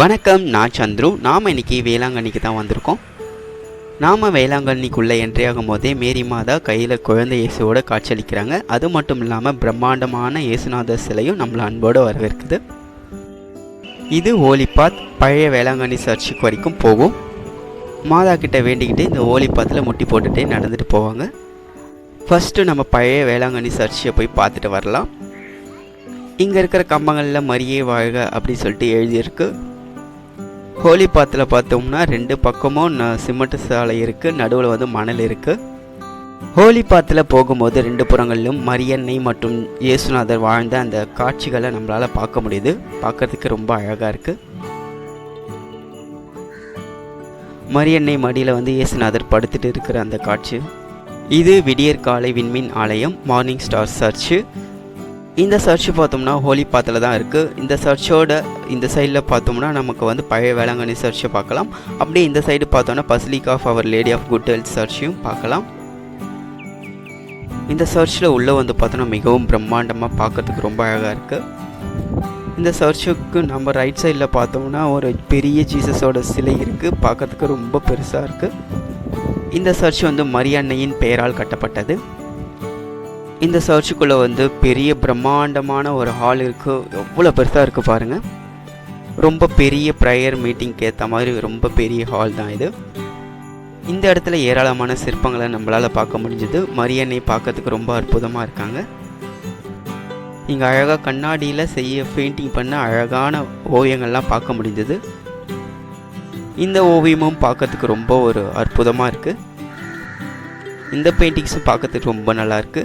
வணக்கம், நான் சந்துரு. நாம் இன்றைக்கி வேளாங்கண்ணிக்கு தான் வந்திருக்கோம். நாம் வேளாங்கண்ணிக்குள்ளே என்ட்ரி ஆகும் போதே மேரி மாதா கையில் குழந்தை இயேசுவோட காட்சியளிக்கிறாங்க. அது மட்டும் இல்லாமல் பிரம்மாண்டமான இயேசுநாதர் சிலையும் நம்மளை அன்போடு வரவேற்குது. இது ஓலிபாத் பழைய வேளாங்கண்ணி சர்ச்சுக்கு வரைக்கும் போகும். மாதா கிட்ட வேண்டிக்கிட்டு இந்த ஓலிபாத்தில் முட்டி போட்டுகிட்டே நடந்துட்டு போவாங்க. ஃபஸ்ட்டு நம்ம பழைய வேளாங்கண்ணி சர்ச்சை போய் பார்த்துட்டு வரலாம். இங்கே இருக்கிற கம்பங்களில் மரியே வாழ்க அப்படி சொல்லிட்டு எழுதியிருக்கு. ஹோலி பாத்தில் பார்த்தோம்னா ரெண்டு பக்கமும் சிமெண்ட் சாலை இருக்குது, நடுவில் வந்து மணல் இருக்குது. ஹோலி பாத்தில் போகும்போது ரெண்டு புறங்களிலும் மரியன்னை மற்றும் இயேசுநாதர் வாழ்ந்த அந்த காட்சிகளை நம்மளால் பார்க்க முடியுது. பார்க்கறதுக்கு ரொம்ப அழகாக இருக்குது. மரியன்னை மடியில் வந்து இயேசுநாதர் படுத்துட்டு இருக்கிற அந்த காட்சி. இது விடியற்காலை விண்மீன் ஆலயம், மார்னிங் ஸ்டார் சர்ச்சு. இந்த சர்ச்சு பார்த்தோம்னா ஹோலி பாத்தில் தான் இருக்குது. இந்த சர்ச்சோட இந்த சைடில் பார்த்தோம்னா நமக்கு வந்து பழைய வேளாங்கண்ணி சர்ச்சை பார்க்கலாம். அப்படியே இந்த சைடு பார்த்தோம்னா basilica of our lady of good health சர்ச்சையும் பார்க்கலாம். இந்த சர்ச்சில் உள்ளே வந்து பார்த்தோன்னா மிகவும் பிரம்மாண்டமாக பார்க்கறதுக்கு ரொம்ப அழகாக இருக்குது. இந்த சர்ச்சுக்கு நம்ம ரைட் சைடில் பார்த்தோம்னா ஒரு பெரிய ஜீசஸோட சிலை இருக்குது. பார்க்கறதுக்கு ரொம்ப பெருசாக இருக்குது. இந்த சர்ச் வந்து மரியன்னையின் பெயரால் கட்டப்பட்டது. இந்த சர்ச்சுக்குள்ளே வந்து பெரிய பிரம்மாண்டமான ஒரு ஹால் இருக்குது. எவ்வளோ பெருசாக இருக்குது பாருங்கள். ரொம்ப பெரிய ப்ரேயர் மீட்டிங்க்கு ஏற்ற மாதிரி ரொம்ப பெரிய ஹால் தான் இது. இந்த இடத்துல ஏராளமான சிற்பங்களை நம்மளால் பார்க்க முடிஞ்சுது. மரியன்னை பார்க்கறதுக்கு ரொம்ப அற்புதமாக இருக்காங்க. இங்கே அழகாக கண்ணாடியில் பெயிண்டிங் பண்ண அழகான ஓவியங்கள்லாம் பார்க்க முடிஞ்சது. இந்த ஓவியமும் பார்க்கறதுக்கு ரொம்ப ஒரு அற்புதமாக இருக்குது. இந்த பெயிண்டிங்ஸும் பார்க்கறதுக்கு ரொம்ப நல்லாயிருக்கு.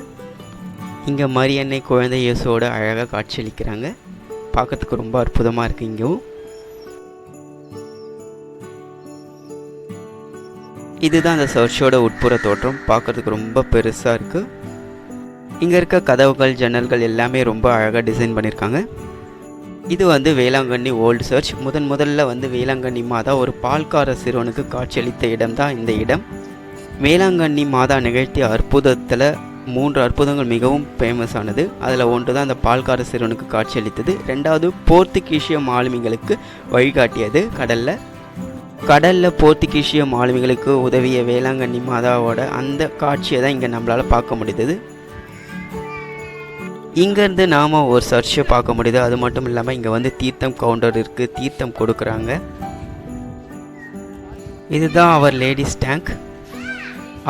இங்கே மரியன்னை குழந்தை இயேசுவோட அழகாக காட்சியளிக்கிறாங்க. பார்க்கறதுக்கு ரொம்ப அற்புதமாக இருக்குது. இங்கேயும் இதுதான் அந்த சர்ச்சோட உட்புற தோற்றம். பார்க்கறதுக்கு ரொம்ப பெருசாக இருக்குது. இங்கே இருக்க கதவுகள், ஜன்னல்கள் எல்லாமே ரொம்ப அழகாக டிசைன் பண்ணியிருக்காங்க. இது வந்து வேளாங்கண்ணி ஓல்டு சர்ச். முதல்ல வந்து வேளாங்கண்ணி மாதா ஒரு பால்கார சிறுவனுக்கு காட்சியளித்த இடம் தான் இந்த இடம். வேளாங்கண்ணி மாதா நிகழ்த்திய அற்புதத்தில் 3 அற்புதங்கள் மிகவும் ஃபேமஸ் ஆனது. அதில் ஒன்று தான் அந்த பால்கார சிறுவனுக்கு காட்சியளித்தது. ரெண்டாவது போர்த்துகீசிய மாலுமிகளுக்கு வழிகாட்டியது. கடலில் போர்த்துகீசிய மாலுமிகளுக்கு உதவிய வேளாங்கண்ணி மாதாவோட அந்த காட்சியை தான் இங்கே நம்மளால் பார்க்க முடியுது. இங்கேருந்து நாம் ஒரு சர்ச்சை பார்க்க முடியுது. அது மட்டும் இல்லாமல் இங்கே வந்து தீர்த்தம் கவுண்டர் இருக்குது. தீர்த்தம் கொடுக்குறாங்க. இதுதான் அவர் லேடிஸ் டேங்க்.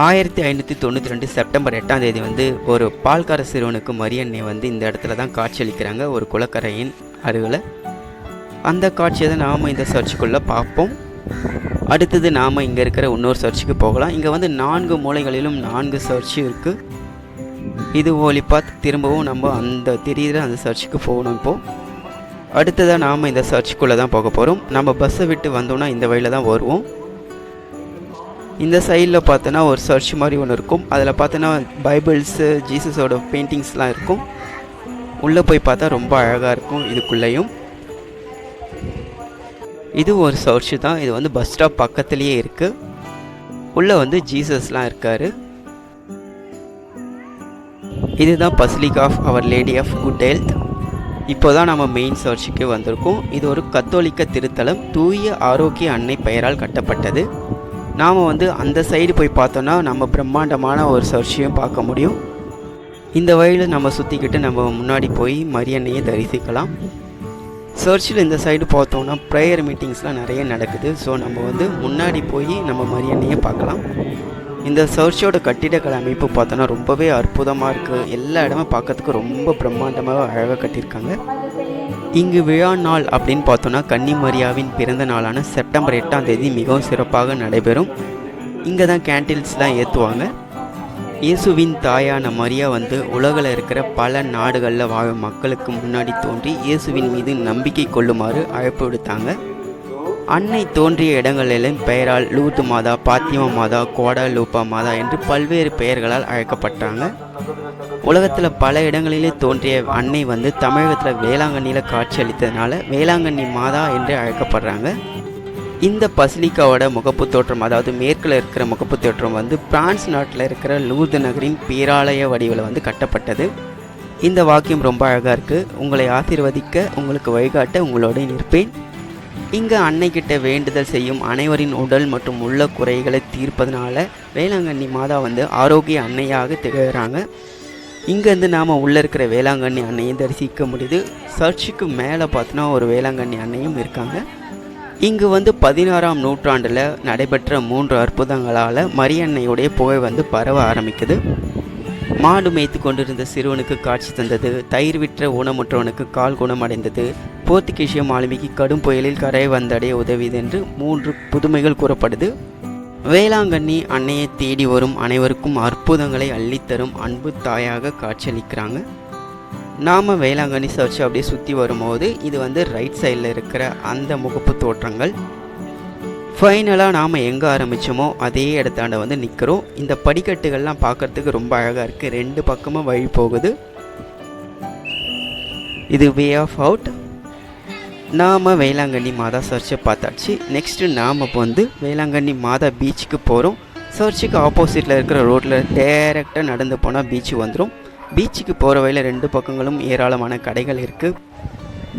1592 செப்டம்பர் 8ஆம் தேதி வந்து ஒரு பால்கார சிறுவனுக்கு மரியன்னை வந்து இந்த இடத்துல தான் காட்சியளிக்கிறாங்க, ஒரு குளக்கரையின் அருகில். அந்த காட்சியை தான் நாம் இந்த சர்ச்சுக்குள்ளே பார்ப்போம். அடுத்தது நாம் இங்கே இருக்கிற இன்னொரு சர்ச்சுக்கு போகலாம். இங்கே வந்து 4 மூலைகளிலும் 4 சர்ச்சு இருக்குது. இது ஓலிபாத். திரும்பவும் நம்ம அந்த தெரியுற அந்த சர்ச்சுக்கு போகணும். இப்போது அடுத்ததாக நாம் இந்த சர்ச்சுக்குள்ளே தான் போக போகிறோம். நம்ம பஸ்ஸை விட்டு வந்தோம்னா இந்த வழியில் தான் வருவோம். இந்த சைடில் பார்த்தோன்னா ஒரு சர்ச் மாதிரி ஒன்று இருக்கும். அதில் பார்த்தோன்னா பைபிள்ஸு, ஜீசஸோட பெயிண்டிங்ஸ்லாம் இருக்கும். உள்ளே போய் பார்த்தா ரொம்ப அழகாக இருக்கும். இதுக்குள்ளேயும் இது ஒரு சர்ச்சு தான். இது வந்து பஸ் ஸ்டாப் பக்கத்துலேயே இருக்குது. உள்ளே வந்து ஜீசஸ்லாம் இருக்கார். இதுதான் basilica of our lady of good health. இப்போ தான் நம்ம மெயின் சர்ச்சுக்கு வந்திருக்கோம். இது ஒரு கத்தோலிக்க திருத்தலம். தூய ஆரோக்கிய அன்னை பெயரால் கட்டப்பட்டது. நாம் வந்து அந்த சைடு போய் பார்த்தோன்னா நம்ம பிரம்மாண்டமான ஒரு சர்ச்சையும் பார்க்க முடியும். இந்த வழியில் நம்ம சுற்றிக்கிட்டு நம்ம முன்னாடி போய் மரியன்னையை தரிசிக்கலாம். சர்ச்சில் இந்த சைடு பார்த்தோம்னா ப்ரேயர் மீட்டிங்ஸ்லாம் நிறைய நடக்குது. ஸோ நம்ம வந்து முன்னாடி போய் நம்ம மரியன்னையை பார்க்கலாம். இந்த சர்ச்சோட கட்டிடக்கலை அமைப்பு பார்த்தோன்னா ரொம்பவே அற்புதமாக இருக்குது. எல்லா இடமும் பார்க்கறதுக்கு ரொம்ப பிரம்மாண்டமாக அழகாக கட்டியிருக்காங்க. இங்கு விழா நாள் அப்படின்னு பார்த்தோன்னா கன்னி மரியாவின் பிறந்த நாளான செப்டம்பர் 8ஆம் தேதி மிகவும் சிறப்பாக நடைபெறும். இங்கே தான் கேண்டில்ஸ்லாம் ஏற்றுவாங்க. இயேசுவின் தாயான மரியா வந்து உலகில் இருக்கிற பல நாடுகளில் வாழும் மக்களுக்கு முன்னாடி தோன்றி இயேசுவின் மீது நம்பிக்கை கொள்ளுமாறு அழைப்பு விடுத்தாங்க. அன்னை தோன்றிய இடங்களிலும் பெயரால் லூர்து மாதா, பாத்திமா மாதா, குவாடாலூப்பா மாதா என்று பல்வேறு பெயர்களால் அழைக்கப்பட்டாங்க. உலகத்தில் பல இடங்களிலே தோன்றிய அன்னை வந்து தமிழகத்தில் வேளாங்கண்ணியில் காட்சி அளித்ததுனால வேளாங்கண்ணி மாதா என்று அழைக்கப்படுறாங்க. இந்த பசிலிக்காவோட முகப்பு தோற்றம், அதாவது மேற்கில் இருக்கிற முகப்பு தோற்றம் வந்து பிரான்ஸ் நாட்டில் இருக்கிற லூர்து நகரின் பேராலய வடிவில் வந்து கட்டப்பட்டது. இந்த வாக்கியம் ரொம்ப அழகாக இருக்குது. உங்களை ஆசீர்வதிக்க, உங்களுக்கு வழிகாட்ட உங்களோட நிற்பேன். இங்கே அன்னைக்கிட்ட வேண்டுதல் செய்யும் அனைவரின் உடல் மற்றும் உள்ள குறைகளை தீர்ப்பதனால வேளாங்கண்ணி மாதா வந்து ஆரோக்கிய அன்னையாக திகழ்கிறாங்க. இங்கேருந்து நாம் உள்ளே இருக்கிற வேளாங்கண்ணி அன்னையும் தரிசிக்க முடியுது. சர்ச்சுக்கு மேலே பார்த்தோன்னா ஒரு வேளாங்கண்ணி அன்னையும் இருக்காங்க. இங்கு வந்து 16ஆம் நூற்றாண்டில் நடைபெற்ற 3 அற்புதங்களால் மரியன்னையுடைய புகழ் வந்து பரவ ஆரம்பிக்குது. மாடு மேய்த்து கொண்டிருந்த சிறுவனுக்கு காட்சி தந்தது, தயிர் விற்ற ஊனமுற்றவனுக்கு கால் குணமடைந்தது, போர்த்துகீசிய மாலுமிக்கு கடும் புயலில் கரை வந்தடைய உதவியது என்று 3 புதுமைகள் கூறப்படுது. வேளாங்கண்ணி அன்னையை தேடி வரும் அனைவருக்கும் அற்புதங்களை அள்ளித்தரும் அன்பு தாயாக காட்சியளிக்கிறாங்க. நாம் வேளாங்கண்ணி சர்ச் அப்படியே சுற்றி வரும்போது இது வந்து ரைட் சைடில் இருக்கிற அந்த முகப்பு தோற்றங்கள். ஃபைனலாக நாம் எங்கே ஆரம்பித்தோமோ அதே இடத்தாண்ட வந்து நிற்கிறோம். இந்த படிக்கட்டுகள்லாம் பார்க்குறதுக்கு ரொம்ப அழகாக இருக்குது. 2 பக்கமும் வழி போகுது. இது வே ஆஃப் அவுட். நாம் வேளாங்கண்ணி மாதா சர்ச்சை பார்த்தாச்சு. நெக்ஸ்ட்டு நாம் இப்போ வந்து வேளாங்கண்ணி மாதா பீச்சுக்கு போகிறோம். சர்ச்சுக்கு ஆப்போசிட்டில் இருக்கிற ரோட்டில் டைரெக்டாக நடந்து போனால் பீச்சு வந்துடும். பீச்சுக்கு போகிற வழியில் 2 பக்கங்களும் ஏராளமான கடைகள் இருக்குது.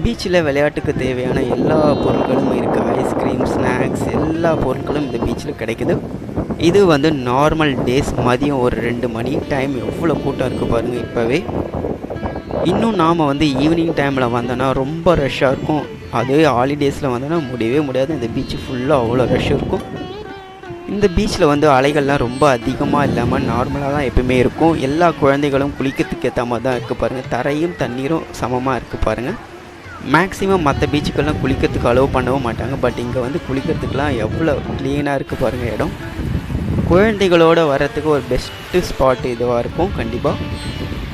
பீச்சில் விளையாட்டுக்கு தேவையான எல்லா பொருட்களும் இருக்குது. ஐஸ்கிரீம், ஸ்நாக்ஸ் எல்லா பொருட்களும் இந்த பீச்சில் கிடைக்குது. இது வந்து நார்மல் டேஸ் மதியம் ஒரு 2 மணி டைம். எவ்வளோ கூட்டம் இருக்குது பாருங்கள் இப்போவே. இன்னும் நாம் வந்து ஈவினிங் டைமில் வந்தோன்னா ரொம்ப ரஷ்ஷாக இருக்கும். அதே ஹாலிடேஸில் வந்தோன்னா முடியவே முடியாது. இந்த பீச்சு ஃபுல்லாக அவ்வளோ ரஷ் இருக்கும். இந்த பீச்சில் வந்து அலைகள்லாம் ரொம்ப அதிகமாக இல்லாமல் நார்மலாக தான் எப்பவுமே இருக்கும். எல்லா குழந்தைகளும் குளிக்கிறதுக்கு ஏற்ற மாதிரி தான் இருக்குது பாருங்கள். தரையும் தண்ணீரும் சமமாக இருக்குது பாருங்கள். மேக்ஸிமம் மற்ற பீச்சுக்கெல்லாம் குளிக்கிறதுக்கு அலோவ் பண்ணவும் மாட்டாங்க. பட் இங்கே வந்து குளிக்கிறதுக்கெலாம் எவ்வளோ க்ளீனாக இருக்குது பாருங்கள் இடம். குழந்தைகளோடு வர்றதுக்கு ஒரு பெஸ்ட்டு ஸ்பாட் இதுவாக இருக்கும் கண்டிப்பாக.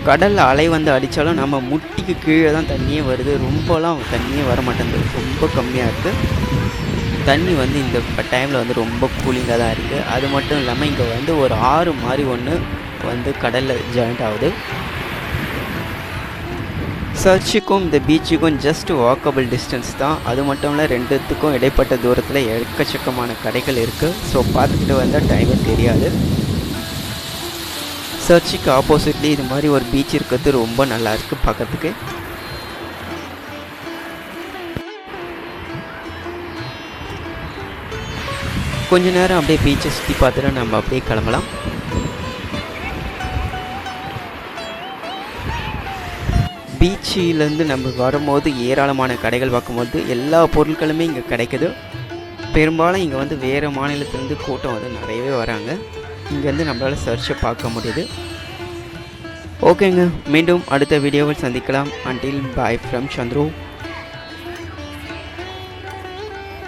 கடலில் அலை வந்து அடித்தாலும் நம்ம முட்டிக்கு கீழே தான் தண்ணியே வருது. ரொம்பலாம் தண்ணியே வர மாட்டேங்குது, ரொம்ப கம்மியாக இருக்குது. தண்ணி வந்து இந்த டைமில் வந்து ரொம்ப கூலிங்காக தான் இருக்குது. அது மட்டும் இல்லாமல் இங்கே வந்து ஒரு ஆறு மாதிரி ஒன்று வந்து கடலில் ஜாயிண்ட் ஆகுது. சர்ச்சுக்கும் இந்த பீச்சுக்கும் ஜஸ்ட் வாக்கபிள் டிஸ்டன்ஸ் தான். அது மட்டும் இல்லை 2த்துக்கும் இடைப்பட்ட தூரத்தில் எக்கச்சக்கமான கடைகள் இருக்குது. ஸோ பார்த்துக்கிட்டு வந்தால் டைமே தெரியாது. சர்ச்சுக்கு ஆப்போசிட்லி இது மாதிரி ஒரு பீச் இருக்கிறது ரொம்ப நல்லா இருக்குது பார்க்கறதுக்கு. கொஞ்ச நேரம் அப்படியே பீச்சை சுற்றி பார்த்துட்டு நம்ம அப்படியே கிளம்பலாம். பீச்சிலேருந்து நம்ம வரும்போது ஏராளமான கடைகள் பார்க்கும்போது எல்லா பொருட்களுமே இங்கே கிடைக்குது. பெரும்பாலும் இங்கே வந்து வேறு மாநிலத்திலேருந்து கூட்டம் வந்து நிறையவே வராங்க. இங்கேருந்து நம்மளால் சர்ச்சை பார்க்க முடியுது. ஓகேங்க, மீண்டும் அடுத்த வீடியோவில் சந்திக்கலாம். Until bye from Chandru.